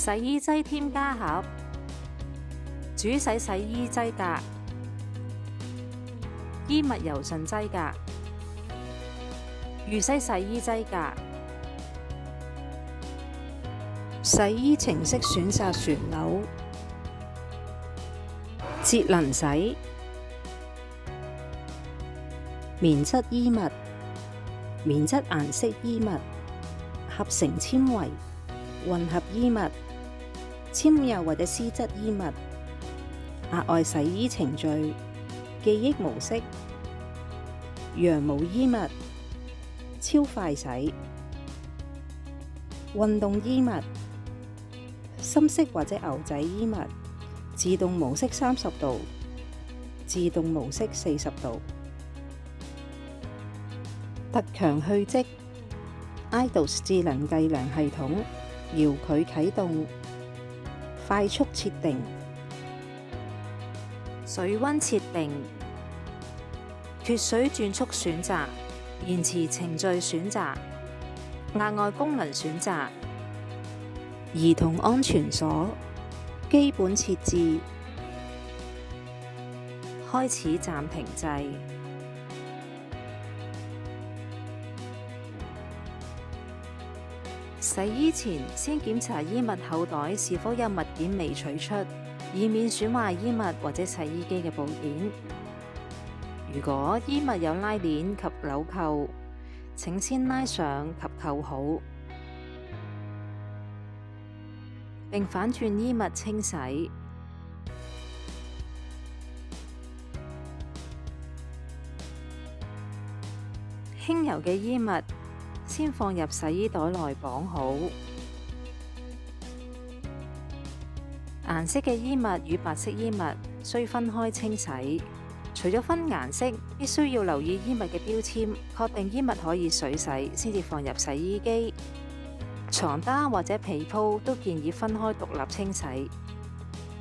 洗衣劑添加盒、煮洗洗衣劑格、衣物柔順劑格、預洗洗衣劑格、洗衣程式選擇旋鈕、節能洗、棉質衣物、棉質顏色衣物、合成纖維、混合衣物、纖幼或者絲質衣物、額外洗衣程序、記憶模式、羊毛衣物、超快洗、運動衣物、深色或者牛仔衣物、自動模式30度、自動模式40度、特強去漬、IDOS 智能計量系統、遙距啟動、快速設定、水溫設定、脫水轉速選擇、延遲程序選擇、額外功能選擇、兒童安全鎖、基本設置、開始暫停掣。洗衣前先檢查衣物口袋是否有物件未取出，以免損壞衣物或者洗衣機嘅部件。如果衣物有拉鏈及紐扣，請先拉上及扣好，並反轉衣物清洗。輕柔嘅衣物先放入洗衣袋內綁好。顏色嘅衣物與白色衣物需分開清洗。除咗分顏色，必須要留意衣物嘅標籤，確定衣物可以水洗先至放入洗衣機。床單或者被鋪都建議分開獨立清洗，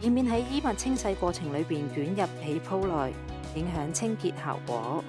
以免喺衣物清洗過程裏捲入被鋪內，影響清潔效果。